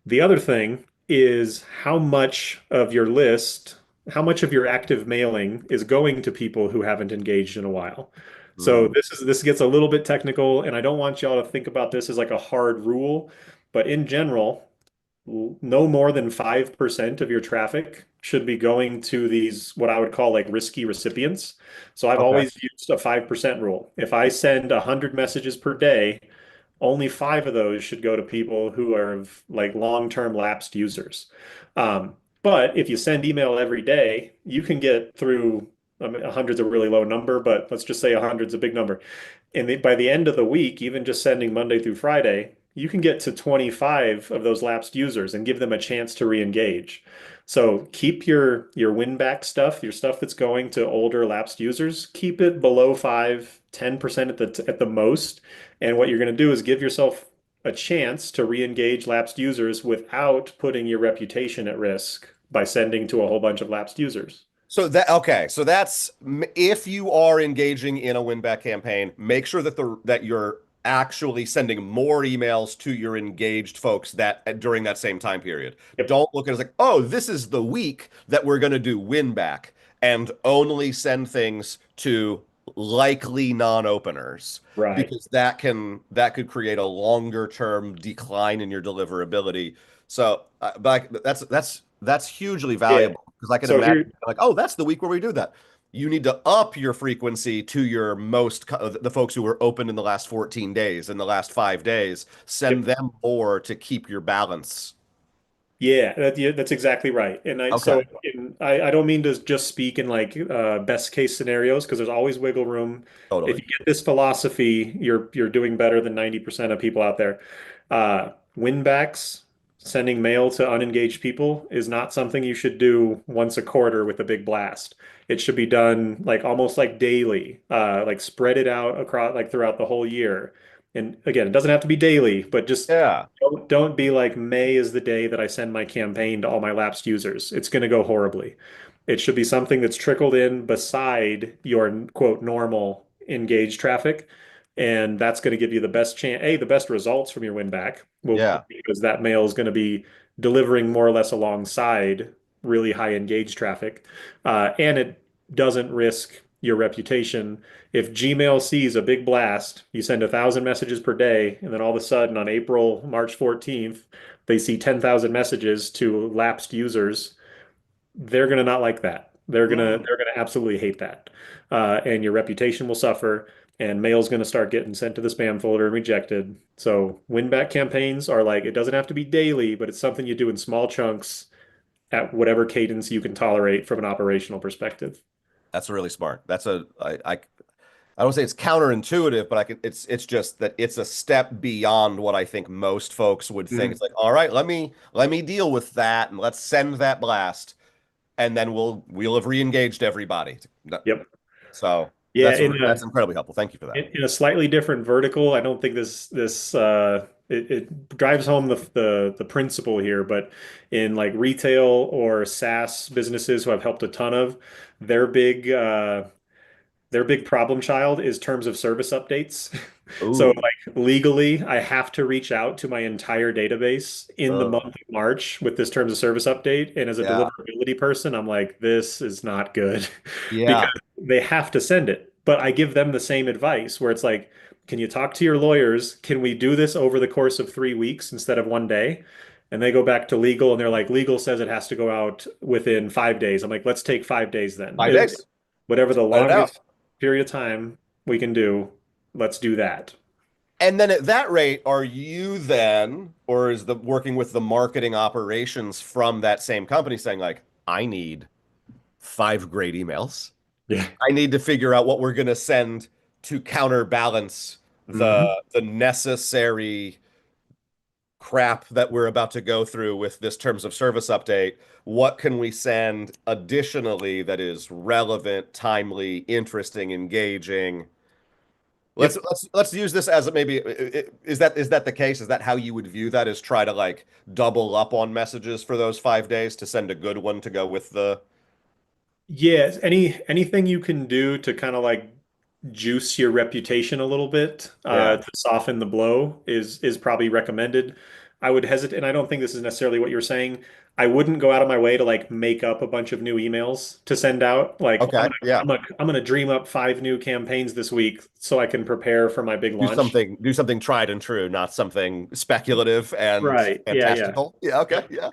The other thing is how much of your list, how much of your active mailing is going to people who haven't engaged in a while. So Mm. this gets a little bit technical, and I don't want y'all to think about this as like a hard rule, but in general, no more than 5% of your traffic should be going to these, what I would call like risky recipients. So I've Okay. always used a 5% rule. If I send 100 messages per day, only five of those should go to people who are like long-term lapsed users. But if you send email every day, you can get through, I mean, 100's a really low number, but let's just say 100's a big number. And by the end of the week, even just sending Monday through Friday, you can get to 25 of those lapsed users and give them a chance to re-engage. So keep your win back stuff, your stuff that's going to older lapsed users, keep it below 10% at the most. And what you're going to do is give yourself a chance to re-engage lapsed users without putting your reputation at risk by sending to a whole bunch of lapsed users. So that okay, so that's if you are engaging in a win back campaign, make sure that you're actually sending more emails to your engaged folks that during that same time period. Yep. Don't look at it as like, oh, this is the week that we're going to do win back and only send things to likely non-openers Right. because that could create a longer term decline in your deliverability. So, but that's hugely Yeah. valuable because I can So imagine here, like, oh, that's the week where we do that. You need to up your frequency to your the folks who were open in the last 14 days, in the last 5 days. Send yep. them more to keep your balance. Yeah, that's exactly right. And Okay, I don't mean to just speak in like best case scenarios because there's always wiggle room. If totally. you get this philosophy, you're doing better than 90% of people out there. Win backs, sending mail to unengaged people is not something you should do once a quarter with a big blast. It should be done like almost like daily, like spread it out across like throughout the whole year. And again, it doesn't have to be daily, but just Yeah. don't be like May is the day that I send my campaign to all my lapsed users. It's going to go horribly. It should be something that's trickled in beside your quote normal engaged traffic. And that's going to give you the best chance, the best results from your win back. Well, Yeah. because that mail is going to be delivering more or less alongside really high engaged traffic. And it doesn't risk your reputation. If Gmail sees a big blast, you send 1,000 messages per day, and then all of a sudden on March 14th, they see 10,000 messages to lapsed users, they're going to not like that. Mm. They're gonna absolutely hate that, and your reputation will suffer. And mail's going to start getting sent to the spam folder and rejected. So win back campaigns are like it doesn't have to be daily, but it's something you do in small chunks at whatever cadence you can tolerate from an operational perspective. That's really smart. I don't say it's counterintuitive, but it's just that it's a step beyond what I think most folks would think. Mhm. It's like, all right, let me deal with that and let's send that blast and then we'll have re-engaged everybody. Yep. So Yeah, that's incredibly helpful. Thank you for that. in a slightly different vertical. I don't think it drives home the principle here, but in like retail or SaaS businesses who I've helped a ton of, their big uh, their big problem child is terms of service updates. So Ooh. like legally, I have to reach out to my entire database in the month Uh, of March with this terms of service update. And as a yeah. deliverability person, I'm like, this is not good because Yeah. they have to send it. But I give them the same advice where it's like, can you talk to your lawyers? Can we do this over the course of 3 weeks instead of one day? And they go back to legal and they're like, legal says it has to go out within 5 days. I'm like, let's take 5 days then. 5 days. Whatever the Spread it out. longest period of time we can do, let's do that. And then at that rate, are you then, or is the working with the marketing operations from that same company saying like, I need 5 great emails. Yeah. I need to figure out what we're going to send to counterbalance hmm the necessary crap that we're about to go through with this terms of service update. What can we send additionally that is relevant, timely, interesting, engaging? Let's Yep. let's let's use this as maybe is that the case? Is that how you would view that? Is try to like double up on messages for those 5 days to send a good one to go with the Yes. Anything you can do to kind of like juice your reputation a little bit yeah. to soften the blow is probably recommended. I would hesitate, and I don't think this is necessarily what you're saying. I wouldn't go out of my way to like make up a bunch of new emails to send out. Like Okay, yeah. I'm gonna dream up 5 new campaigns this week so I can prepare for my big launch. Do something tried and true, not something speculative and Right. Yeah. Yeah. fantastical. Yeah, okay, Yep. yeah.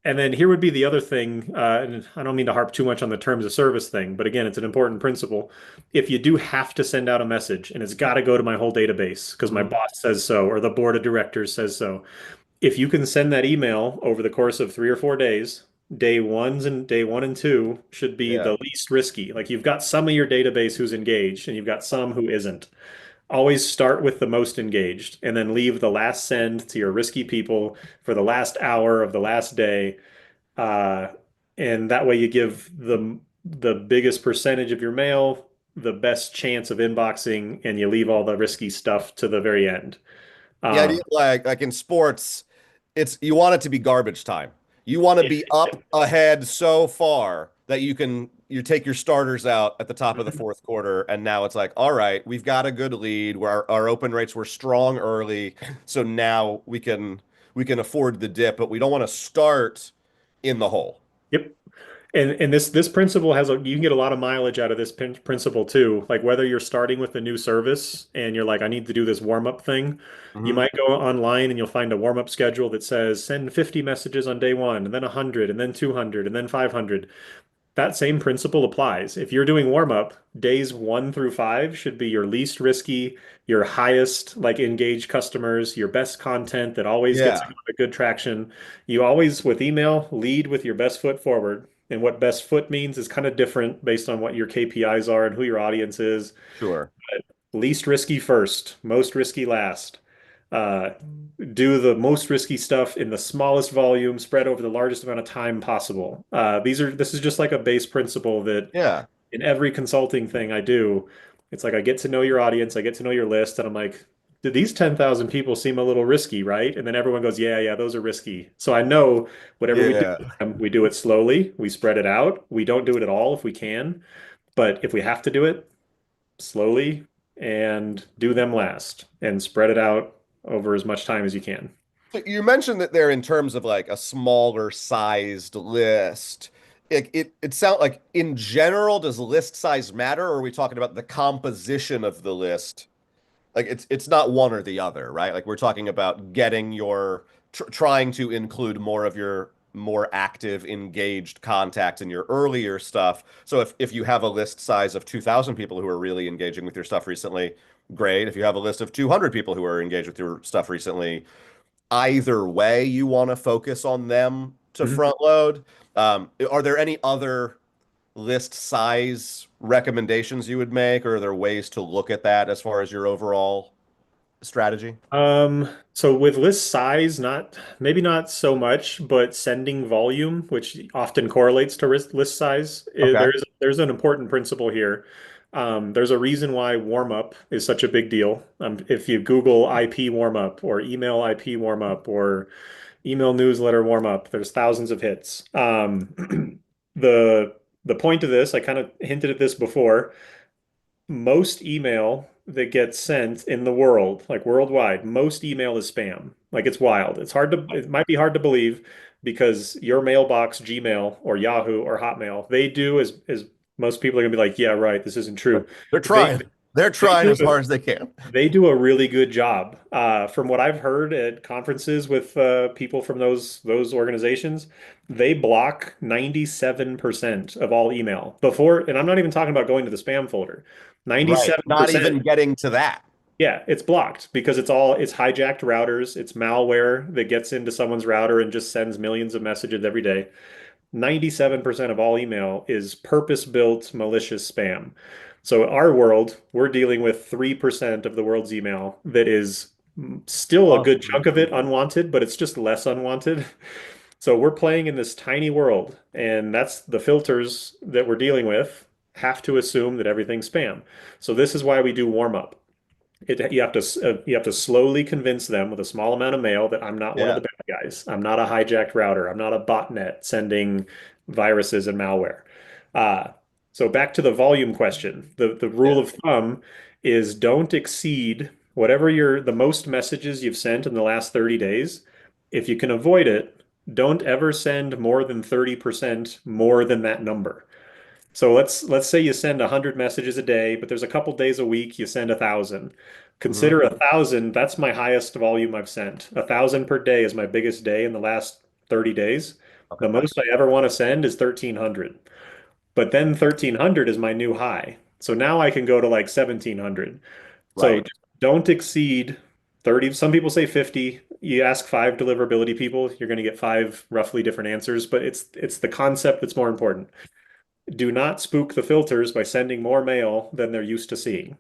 And then here would be the other thing, and I don't mean to harp too much on the terms of service thing, but again, it's an important principle. If you do have to send out a message and it's got to go to my whole database because my Mhm. boss says so or the board of directors says so, if you can send that email over the course of 3 or 4 days, day one and two should be Yeah. the least risky. Like you've got some of your database who's engaged and you've got some who isn't. Always start with the most engaged and then leave the last send to your risky people for the last hour of the last day. Uh, and that way you give the biggest percentage of your mail the best chance of inboxing and you leave all the risky stuff to the very end. The idea Um, like in sports, it's you want it to be garbage time. You want to be up ahead so far that you take your starters out at the top of the fourth quarter, and now it's like, all right, we've got a good lead where our open rates were strong early, so now we can afford the dip, but we don't want to start in the hole. Yep. And this principle has you can get a lot of mileage out of this principle too. Like whether you're starting with a new service and you're like, I need to do this warm up thing, you Hmm. might go online and you'll find a warm up schedule that says send 50 messages on day one, and then 100, and then 200, and then 500. That same principle applies. If you're doing warm up, days 1 through 5 should be your least risky, your highest like engaged customers, your best content that always gets Yeah, a good traction. You always, with email, lead with your best foot forward. And what best foot means is kind of different based on what your KPIs are and who your audience is. sure. Least risky first, most risky last. Uh, do the most risky stuff in the smallest volume, spread over the largest amount of time possible. This is just like a base principle that Yeah. in every consulting thing I do, it's like I get to know your audience, I get to know your list, and I'm like, did these 10,000 people seem a little risky, right? And then everyone goes, yeah, yeah, those are risky. So I know whatever we do, Yeah. we do it slowly, we spread it out. We don't do it at all if we can, but if we have to do it, slowly and do them last and spread it out over as much time as you can. So you mentioned that they're in terms of like a smaller sized list. It sounds like in general, does list size matter, or are we talking about the composition of the list? Like it's not one or the other, right? Like we're talking about getting your trying to include more of your more active, engaged contacts in your earlier stuff. So if you have a list size of 2,000 people who are really engaging with your stuff recently, great. If you have a list of 200 people who are engaged with your stuff recently, either way, you want to focus on them to Mhm. front load. Are there any other list size recommendations you would make, or are there ways to look at that as far as your overall strategy? So with list size, maybe not so much, but sending volume, which often correlates to list size, Okay. there's an important principle here. There's a reason why warm up is such a big deal. If you Google IP warm up or email IP warm up or email newsletter warm up, there's thousands of hits. The point of this, I kind of hinted at this before, most email that gets sent in the world, like worldwide, most email is spam. Like it's wild. It might be hard to believe because your mailbox, Gmail or Yahoo or Hotmail, they do as most people are gonna be like, yeah, right, this isn't true. They're They trying. They're they trying do as hard as they can. they do a really good job. From what I've heard at conferences with people from those organizations, they block 97% of all email before, and I'm not even talking about going to the spam folder. Right. Not 97%, even getting to that. yeah, it's blocked because it's hijacked routers, it's malware that gets into someone's router and just sends millions of messages every day. 97% of all email is purpose-built malicious spam. So in our world, we're dealing with 3% of the world's email that is still a good chunk of it unwanted, but it's just less unwanted. So we're playing in this tiny world, and that's the filters that we're dealing with have to assume that everything's spam. So this is why we do warm up. You have to slowly convince them with a small amount of mail that I'm not one of Yeah. the bad guys. I'm not a hijacked router. I'm not a botnet sending viruses and malware. Uh, so back to the volume question. The rule Yeah. of thumb is don't exceed whatever the most messages you've sent in the last 30 days. If you can avoid it, don't ever send more than 30% more than that number. So let's say you send 100 messages a day, but there's a couple days a week you send 1,000. Hmm. Consider 1,000, that's my highest volume I've sent. 1,000 per day is my biggest day in the last 30 days. The Okay. most I ever want to send is 1,300. But then 1,300 is my new high. So now I can go to like 1,700. So Right. just don't exceed 30. Some people say 50. You ask five deliverability people, you're going to get five roughly different answers, but it's the concept that's more important. Do not spook the filters by sending more mail than they're used to seeing.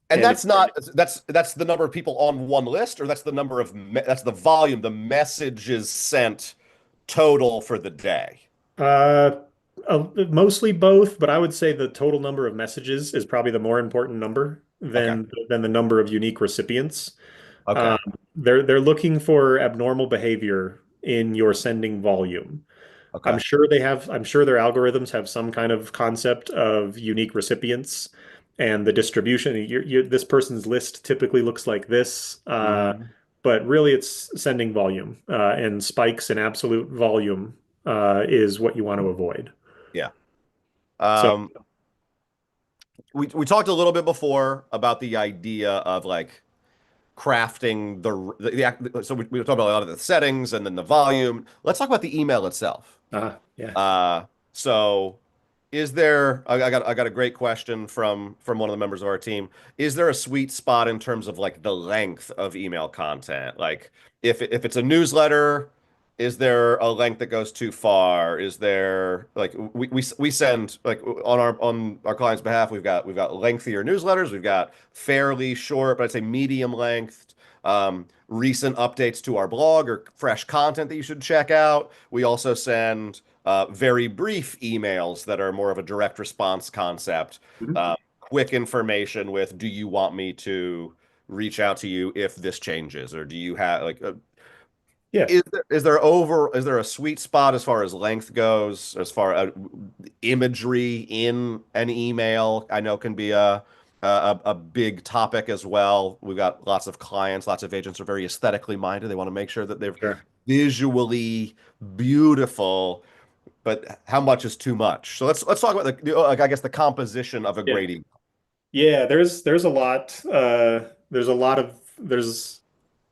And And that's not that's the number of people on one list, or that's the number of that's the volume, the messages sent total for the day. uh, mostly both, but I would say the total number of messages is probably the more important number Okay. than the number of unique recipients. Um, Okay. they're looking for abnormal behavior in your sending volume. I'm Okay. sure I'm sure their algorithms have some kind of concept of unique recipients and the distribution. This person's list typically looks like this, Mhm. but really it's sending volume, and spikes in absolute volume is what you want to avoid. Yeah. So, Um, we talked a little bit before about the idea of like crafting so we talked about a lot of the settings and then the volume. Let's talk about the email itself. yeah, Uh, so is there I got a great question from one of the members of our team. Is there a sweet spot in terms of like the length of email content? Like if it's a newsletter, is there a length that goes too far? Is there like we send like on our clients' behalf, we've got lengthier newsletters, we've got fairly short, but I'd say medium length, recent updates to our blog or fresh content that you should check out. We also send very brief emails that are more of a direct response concept, Mhm. quick information with, do you want me to reach out to you if this changes, or do you have like Yeah, is there a sweet spot as far as length goes, as far as imagery in an email? I know can be a big topic as well. We've got lots of clients, lots of agents are very aesthetically minded. They want to make sure that they're sure. visually beautiful, but how much is too much? So let's talk about like I guess the composition of a Yeah. great email. Yeah, there's a lot. There's a lot of there's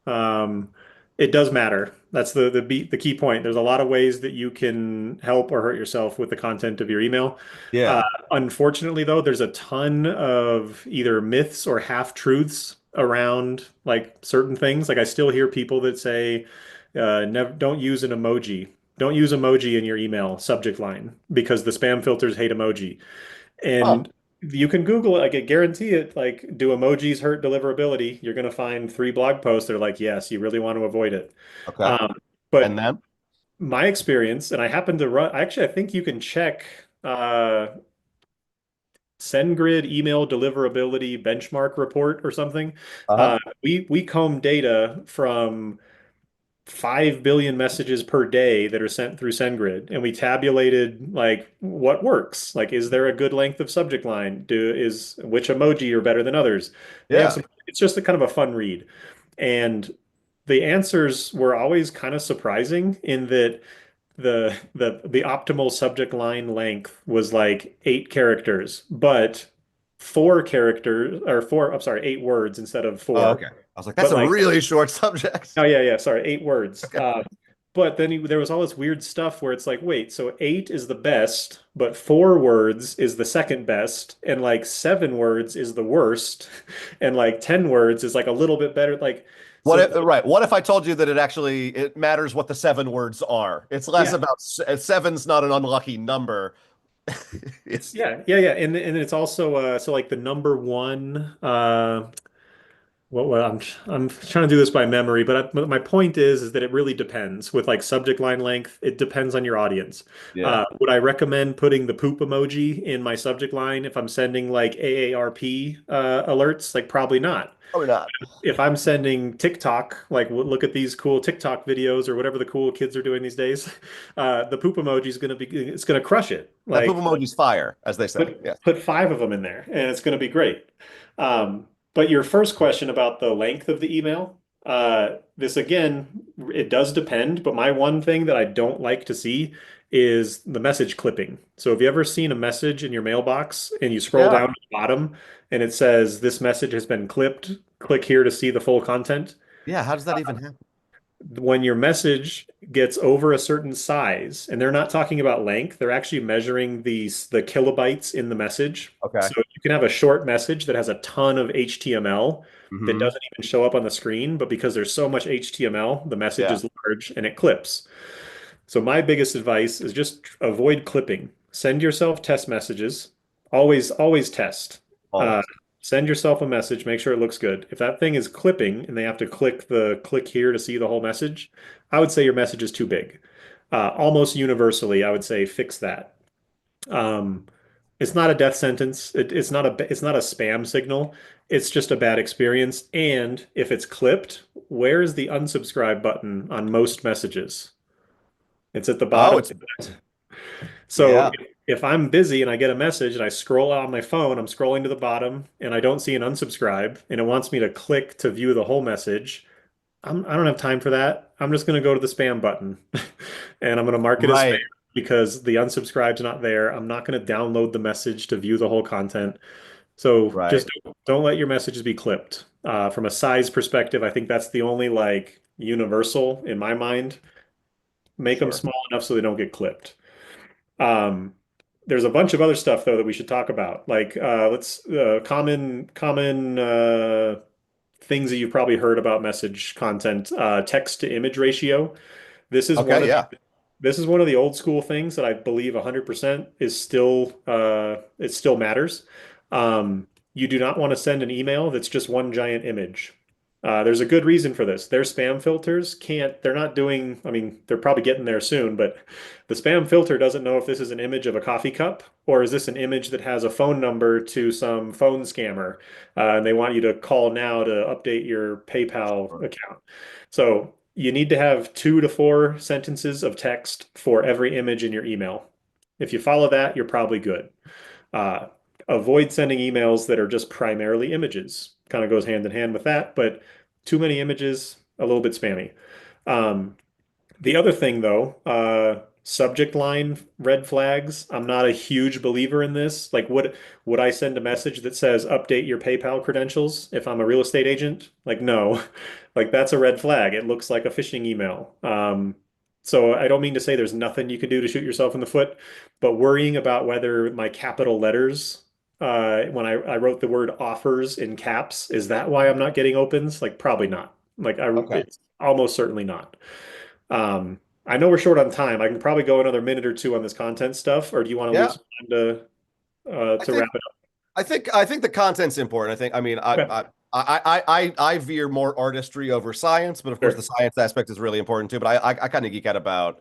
Um, it does matter. That's the key point. There's a lot of ways that you can help or hurt yourself with the content of your email. Uh, Yeah. Unfortunately, though, there's a ton of either myths or half-truths around like certain things. Like I still hear people that say, never, don't use an emoji. Don't use emoji in your email subject line because the spam filters hate emoji. Huh. And you can Google it. I can guarantee it. Like, do emojis hurt deliverability? You're going to find 3 blog posts that are like, yes, you really want to avoid it. Okay. Um, And but then? my experience, and I happen to run, actually, I think you can check SendGrid email deliverability benchmark report or something. Uh-huh. We comb data from 5 billion messages per day that are sent through SendGrid, and we tabulated like what works. Like, is there a good length of subject line? Is which emoji are better than others? They have Yeah. some. It's just a kind of a fun read, and the answers were always kind of surprising in that the optimal subject line length was like 8 characters, but 4 characters or four. I'm sorry, 8 words instead of Oh, four. okay. I was like, that's But a like really short subject. Oh yeah, sorry, 8 words. Okay. But then there was all this weird stuff where it's like, wait, so 8 is the best, but 4 words is the second best, and like 7 words is the worst, and like 10 words is like a little bit better. Like, What so if, right? What if I told you that it matters what the 7 words are? It's less yeah, about seven's not an unlucky number. It's yeah, and it's also so like the number one. Well, I'm trying to do this by memory, but my point is that it really depends with like subject line length. It depends on your audience. yeah, Would I recommend putting the poop emoji in my subject line if I'm sending like AARP alerts? Like probably not. probably not. If I'm sending TikTok, like look at these cool TikTok videos or whatever the cool kids are doing these days, the poop emoji is gonna be it's gonna crush it. That poop Like emoji's fire, as they say. put Yes. put 5 of them in there, and it's going to be great. But your first question about the length of the email, this again, it does depend. But my one thing that I don't like to see is the message clipping. So have you ever seen a message in your mailbox and you scroll Yeah. down to the bottom and it says this message has been clipped? Click here to see the full content. Yeah. How does that even happen? When your message gets over a certain size, and they're not talking about length, they're actually measuring the kilobytes in the message. Okay. So you can have a short message that has a ton of HTML that Hmm. doesn't even show up on the screen, but because there's so much HTML, the message Yeah. is large and it clips. So my biggest advice is just avoid clipping. Send yourself test messages. Always test. Uh, Always. Send yourself a message, make sure it looks good. If that thing is clipping and they have to click here to see the whole message, I would say your message is too big. Almost universally, I would say fix that. Um, it's not a death sentence. It's not a spam signal. It's just a bad experience. And if it's clipped, where is the unsubscribe button on most messages? It's at the Oh, bottom. it's So yeah, if I'm busy and I get a message and I scroll on my phone, I'm scrolling to the bottom and I don't see an unsubscribe and it wants me to click to view the whole message. I don't have time for that. I'm just going to go to the spam button and I'm going to mark it as spam right, because the unsubscribe's not there. I'm not going to download the message to view the whole content. So right, just don't let your messages be clipped. From a size perspective, I think that's the only like universal in my mind. Make them sure. small enough so they don't get clipped. Um, there's a bunch of other stuff though that we should talk about. Like let's common things that you've probably heard about message content, text to image ratio. This is one Okay, of yeah, this is one of the old school things that I believe 100% is still it still matters. You do not want to send an email that's just one giant image. There's a good reason for this. Their spam filters can't, they're not doing, I mean, they're probably getting there soon, but the spam filter doesn't know if this is an image of a coffee cup or is this an image that has a phone number to some phone scammer, and they want you to call now to update your PayPal sure. account. So you need to have 2 to 4 sentences of text for every image in your email. If you follow that, you're probably good. Uh, Avoid sending emails that are just primarily images. Kind of goes hand in hand with that, but too many images, a little bit spammy. Um, the other thing, though, subject line red flags. I'm not a huge believer in this. Like, would I send a message that says update your PayPal credentials if I'm a real estate agent? Like, no, like that's a red flag. It looks like a phishing email. So I don't mean to say there's nothing you can do to shoot yourself in the foot, but worrying about whether my capital letters, when I wrote the word offers in caps, is that why I'm not getting opens? Like, probably not. Okay, It's almost certainly not. Um, I know we're short on time. I can probably go another minute or two on this content stuff, or do you want to leave yeah. some time I to wrap think it I think the content's important. I mean, up? Okay, I veer more artistry over science, but of course the sure. science aspect is really important too. But I kind of geek out about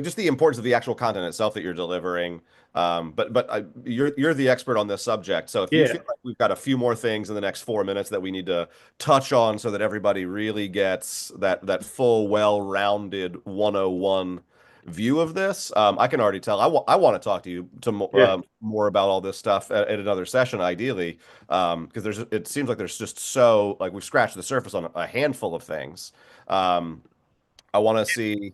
just the importance of the actual content itself that you're delivering. But you're the expert on this subject, so if you Yeah, feel like we've got a few more things in the next 4 minutes that we need to touch on, so that everybody really gets that full, well-rounded 101 view of this, I can already tell. I want to talk to you yeah, more about all this stuff at another session, ideally, because it seems like there's just so like we've scratched the surface on a handful of things. Um, I want to see.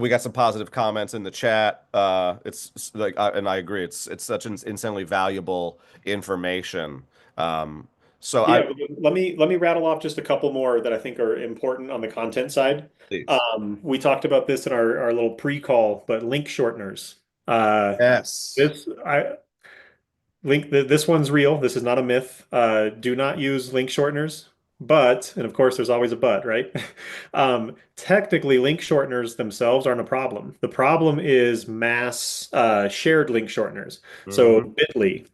We got some positive comments in the chat. And I agree. It's such insanely valuable information. Um, so yeah. I Let me rattle off just a couple more that I think are important on the content side. please. We talked about this in our little pre-call, but link shorteners. Uh, Yes. this I this one's real. This is not a myth. Do not use link shorteners. But, and of course, there's always a but, right? Technically, link shorteners themselves aren't a problem. The problem is mass shared link shorteners. So, Hmm. Bitly,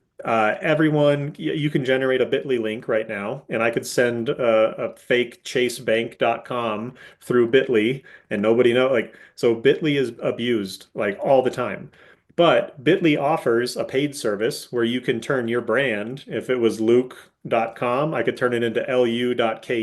you can generate a Bitly link right now, and I could send a fake chasebank.com through Bitly, and nobody know. Like, so Bitly is abused like all the time. But Bitly offers a paid service where you can turn your brand, if it was luke.com, I could turn it into Right. lu.ke.com.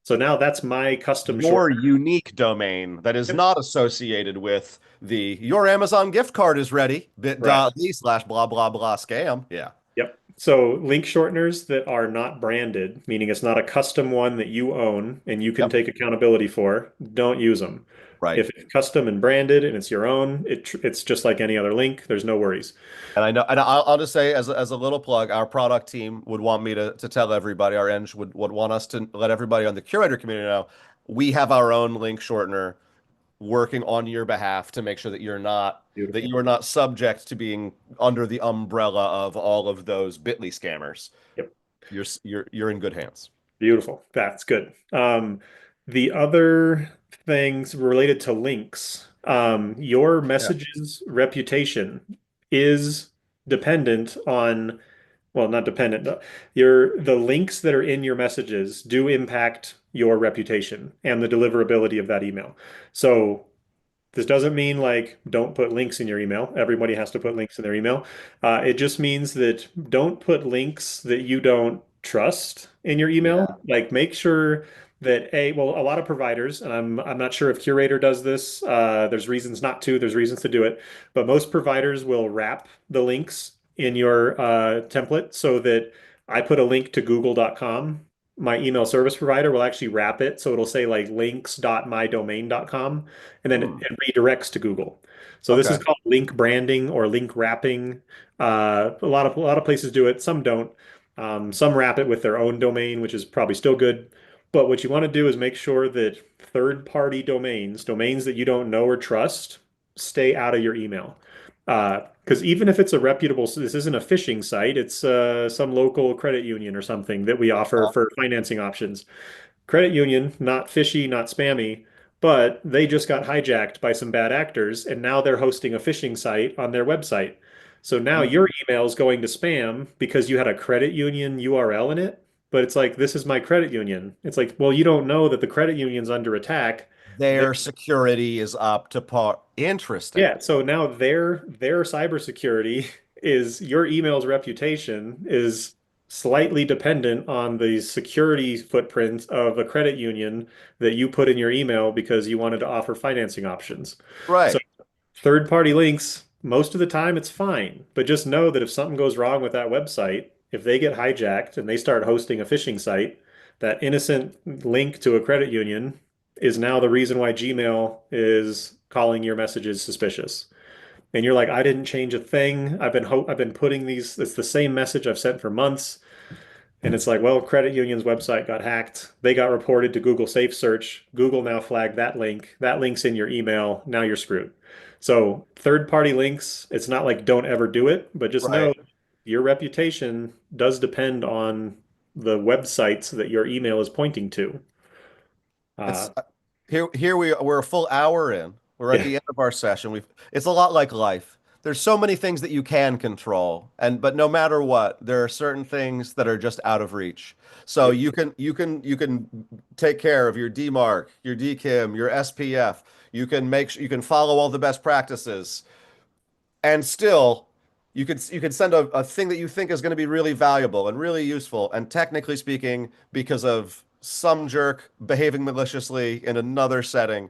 So now that's my custom Your shortener. unique domain that is Yep. not associated with the your Amazon gift card is ready Correct. bit.ly// blah blah blah scam. Yeah, Yep. So link shorteners that are not branded, meaning it's not a custom one that you own and you can yep, take accountability for, don't use them. right. If it's custom and branded and it's your own, it's just like any other link. There's no worries. And I know, and I'll just say as a little plug, our product team would want me to tell everybody, our eng would want us to let everybody on the Curaytor community know we have our own link shortener working on your behalf to make sure that Beautiful. you are not subject to being under the umbrella of all of those Bitly scammers. Yep. You're in good hands. Beautiful. That's good. The other things related to links, your Yeah. message's reputation is dependent on, well, not dependent. The links that are in your messages do impact your reputation and the deliverability of that email. So this doesn't mean like don't put links in your email. Everybody has to put links in their email. It just means that don't put links that you don't trust in your email. Yeah. Like make sure that well, a lot of providers, and I'm not sure if Curaytor does this. There's reasons not to, there's reasons to do it, but most providers will wrap the links in your template so that I put a link to google.com. My email service provider will actually wrap it so it'll say like links.mydomain.com and then Hmm. it redirects to Google. So this is Okay. called link branding or link wrapping. A lot of places do it, some don't. Some wrap it with their own domain, which is probably still good. But what you want to do is make sure that third-party domains, domains that you don't know or trust, stay out of your email. Because even if it's a reputable, so this isn't a phishing site, it's some local credit union or something that we offer for financing options. Credit union, not fishy, not spammy, but they just got hijacked by some bad actors, and now they're hosting a phishing site on their website. So now Hmm. your email is going to spam because you had a credit union URL in it, but it's like, this is my credit union. It's like, well, you don't know that the credit union's under attack. Their security is up to par. Interesting. Yeah, so now their cybersecurity is your email's reputation is slightly dependent on the security footprint of a credit union that you put in your email because you wanted to offer financing options. So Right. third-party links, most of the time it's fine, but just know that if something goes wrong with that website, if they get hijacked and they start hosting a phishing site, that innocent link to a credit union is now the reason why Gmail is calling your messages suspicious. And you're like, I didn't change a thing. I've been putting these, it's the same message I've sent for months. And it's like, well, credit union's website got hacked. They got reported to Google Safe Search. Google now flagged that link. That link's in your email. Now you're screwed. So third-party links, it's not like don't ever do it, but just Right. know your reputation does depend on the websites that your email is pointing to. It's Uh, we're a full hour in. We're at yeah, the end of our session. We've It's a lot like life. There's so many things that you can control, and but no matter what, there are certain things that are just out of reach. So yep, you can take care of your DMARC, your DKIM, your SPF. You can follow all the best practices. And still you could send a thing that you think is going to be really valuable and really useful, and technically speaking, because of some jerk behaving maliciously in another setting,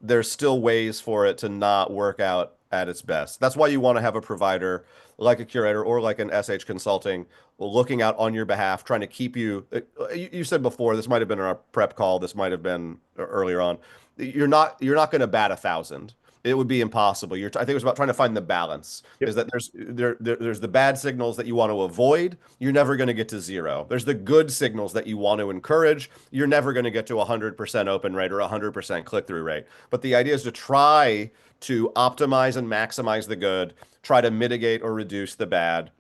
there's still ways for it to not work out at its best. That's why you want to have a provider like a Curaytor or like an SH Consulting looking out on your behalf, trying to keep you. You said before, this might have been in our prep call, this might have been earlier on. You're not going to bat 1,000. It would be impossible. I think it was about trying to find the balance. Is yep, that there's the bad signals that you want to avoid. You're never going to get to zero. There's the good signals that you want to encourage. You're never going to get to 100% open rate or 100% click-through rate. But the idea is to try to optimize and maximize the good, try to mitigate or reduce the bad,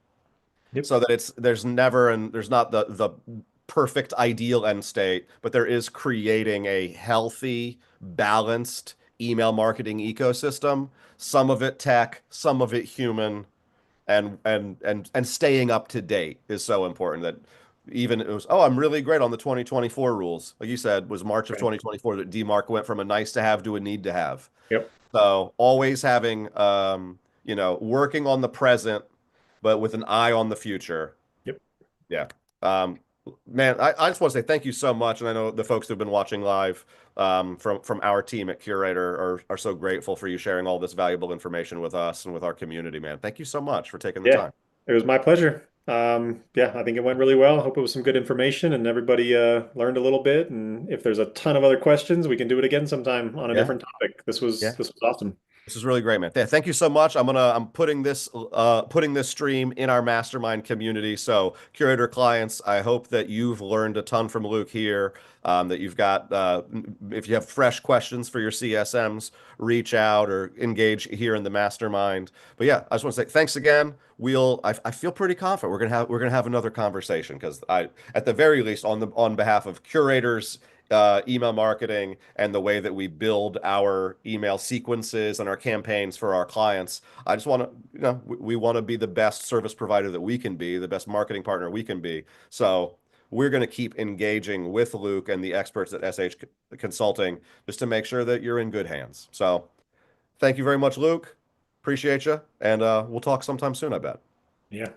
yep, so that there's never and there's not the perfect ideal end state, but there is creating a healthy, balanced email marketing ecosystem, some of it tech, some of it human, and staying up to date is so important. That even it was, oh, I'm really great on the 2024 rules. Like you said, was March of right, 2024 that DMARC went from a nice to have to a need to have. yep, So always having, working on the present, but with an eye on the future. yep. Yeah. Um, Man, I just want to say thank you so much. And I know the folks who've been watching live from our team at Curaytor are so grateful for you sharing all this valuable information with us and with our community, man. Thank you so much for taking the Yeah, time. it was my pleasure. Yeah, I think it went really well. Hope it was some good information and everybody learned a little bit. And if there's a ton of other questions, we can do it again sometime on a Yeah. different topic. This was Yeah. this was awesome. This is really great, man. Thank you so much. I'm putting this stream in our mastermind community. So, Curaytor clients, I hope that you've learned a ton from Luke here. That you've got if you have fresh questions for your CSMs, reach out or engage here in the mastermind. But yeah, I just want to say thanks again. I feel pretty confident we're gonna have another conversation because I at the very least on behalf of Curaytor's email marketing and the way that we build our email sequences and our campaigns for our clients. I just want to, we want to be the best service provider that we can be, the best marketing partner we can be. So we're going to keep engaging with Luke and the experts at SH Consulting just to make sure that you're in good hands. So thank you very much, Luke. Appreciate you. And we'll talk sometime soon, I bet. Yeah.